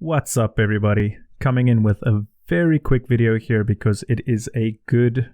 What's up, everybody? Coming in with a very quick video here because it is a good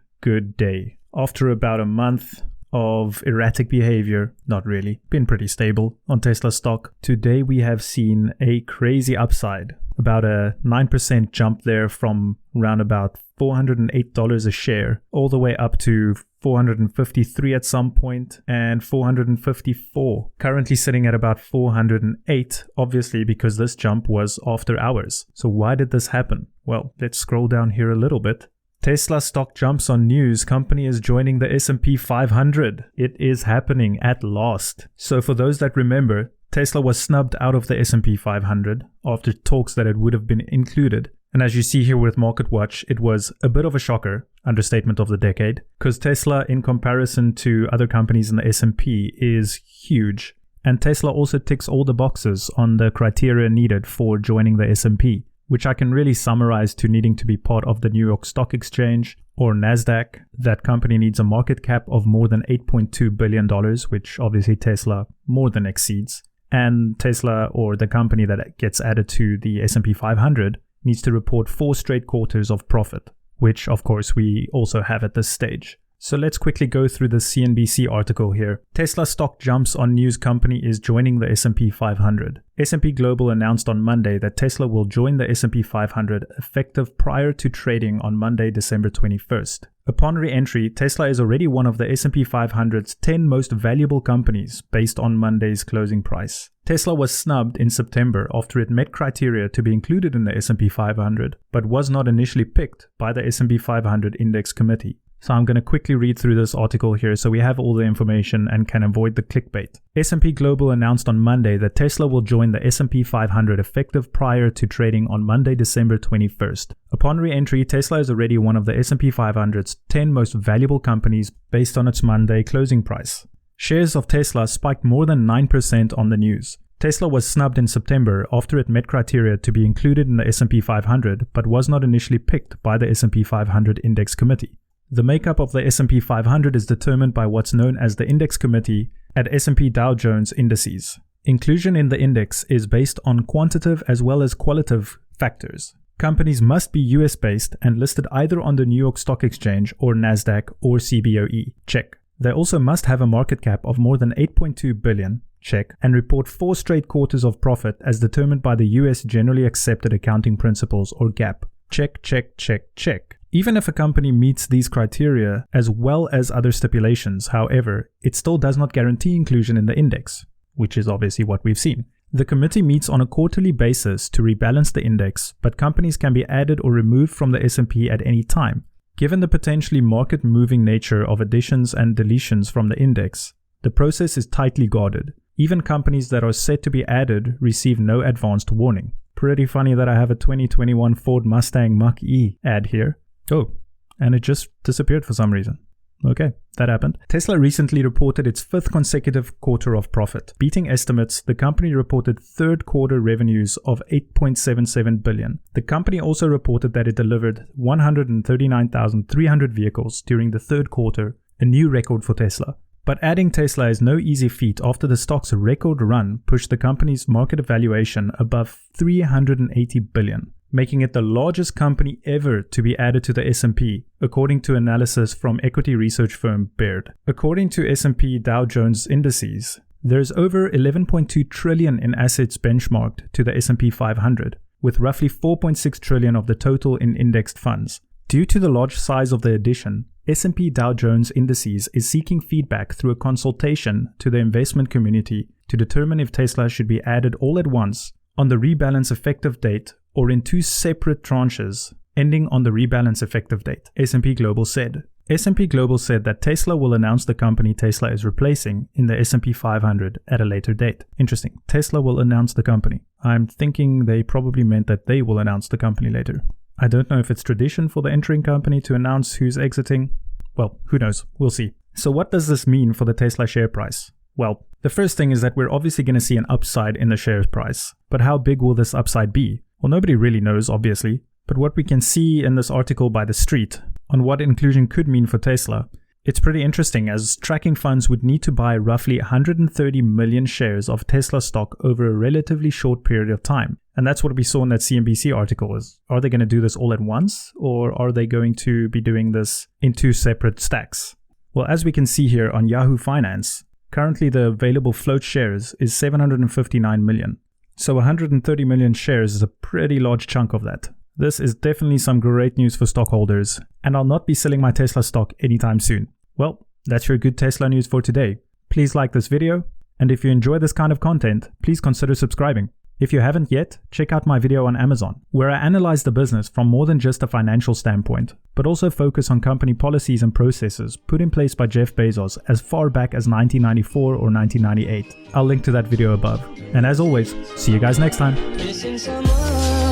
day. After about a month of erratic behavior, not really, been pretty stable on Tesla stock, today we have seen a crazy upside. About a 9% jump there from around about $408 a share all the way up to $453 at some point and $454. Currently sitting at about $408, obviously because this jump was after hours. So why did this happen? Well, let's scroll down here a little bit. Tesla stock jumps on news. Company is joining the S&P500. It is happening at last. So for those that remember, Tesla was snubbed out of the S&P 500 after talks that it would have been included. And as you see here with MarketWatch, it was a bit of a shocker, understatement of the decade, because Tesla, in comparison to other companies in the S&P, is huge. And Tesla also ticks all the boxes on the criteria needed for joining the S&P, which I can really summarize to needing to be part of the New York Stock Exchange or NASDAQ. That company needs a market cap of more than $8.2 billion, which obviously Tesla more than exceeds. And Tesla, or the company that gets added to the S&P 500, needs to report 4 straight quarters of profit, which of course we also have at this stage. So let's quickly go through the CNBC article here. Tesla stock jumps on news company is joining the S&P 500. S&P Global announced on Monday that Tesla will join the S&P 500 effective prior to trading on Monday, December 21st. Upon re-entry, Tesla is already one of the S&P 500's 10 most valuable companies based on Monday's closing price. Tesla was snubbed in September after it met criteria to be included in the S&P 500, but was not initially picked by the S&P 500 Index Committee. So I'm going to quickly read through this article here so we have all the information and can avoid the clickbait. S&P Global announced on Monday that Tesla will join the S&P 500 effective prior to trading on Monday, December 21st. Upon re-entry, Tesla is already one of the S&P 500's 10 most valuable companies based on its Monday closing price. Shares of Tesla spiked more than 9% on the news. Tesla was snubbed in September after it met criteria to be included in the S&P 500 but was not initially picked by the S&P 500 Index Committee. The makeup of the S&P 500 is determined by what's known as the Index Committee at S&P Dow Jones Indices. Inclusion in the index is based on quantitative as well as qualitative factors. Companies must be US-based and listed either on the New York Stock Exchange or NASDAQ or CBOE. Check. They also must have a market cap of more than $8.2 billion. Check. And report 4 straight quarters of profit as determined by the US Generally Accepted Accounting Principles or GAAP. Check, check, check, check. Even if a company meets these criteria as well as other stipulations, however, it still does not guarantee inclusion in the index, which is obviously what we've seen. The committee meets on a quarterly basis to rebalance the index, but companies can be added or removed from the S&P at any time. Given the potentially market-moving nature of additions and deletions from the index, the process is tightly guarded. Even companies that are set to be added receive no advanced warning. Pretty funny that I have a 2021 Ford Mustang Mach-E ad here. Oh, and it just disappeared for some reason. Okay, that happened. Tesla recently reported its 5th consecutive quarter of profit. Beating estimates, the company reported third quarter revenues of $8.77 billion. The company also reported that it delivered 139,300 vehicles during the third quarter, a new record for Tesla. But adding Tesla is no easy feat after the stock's record run pushed the company's market valuation above $380 billion. Making it the largest company ever to be added to the S&P, according to analysis from equity research firm Baird. According to S&P Dow Jones Indices, there's over $11.2 trillion in assets benchmarked to the S&P 500, with roughly $4.6 trillion of the total in indexed funds. Due to the large size of the addition, S&P Dow Jones Indices is seeking feedback through a consultation to the investment community to determine if Tesla should be added all at once on the rebalance effective date or in 2 separate tranches ending on the rebalance effective date, S&P Global said. S&P Global said that Tesla will announce the company Tesla is replacing in the S&P 500 at a later date. Interesting. Tesla will announce the company. I'm thinking they probably meant that they will announce the company later. I don't know if it's tradition for the entering company to announce who's exiting. Well, who knows? We'll see. So what does this mean for the Tesla share price? Well, the first thing is that we're obviously going to see an upside in the share price. But how big will this upside be? Well, nobody really knows, obviously. But what we can see in this article by The Street on what inclusion could mean for Tesla It's pretty interesting, as tracking funds would need to buy roughly 130 million shares of Tesla stock over a relatively short period of time. And that's what we saw in that CNBC article. Is, are they going to do this all at once, or are they going to be doing this in 2 separate stacks? Well, as we can see here on Yahoo Finance, currently the available float shares is 759 million. So 130 million shares is a pretty large chunk of that. This is definitely some great news for stockholders, and I'll not be selling my Tesla stock anytime soon. Well, that's your good Tesla news for today. Please like this video, and if you enjoy this kind of content, please consider subscribing. If you haven't yet, check out my video on Amazon, where I analyze the business from more than just a financial standpoint, but also focus on company policies and processes put in place by Jeff Bezos as far back as 1994 or 1998. I'll link to that video above. And as always, see you guys next time.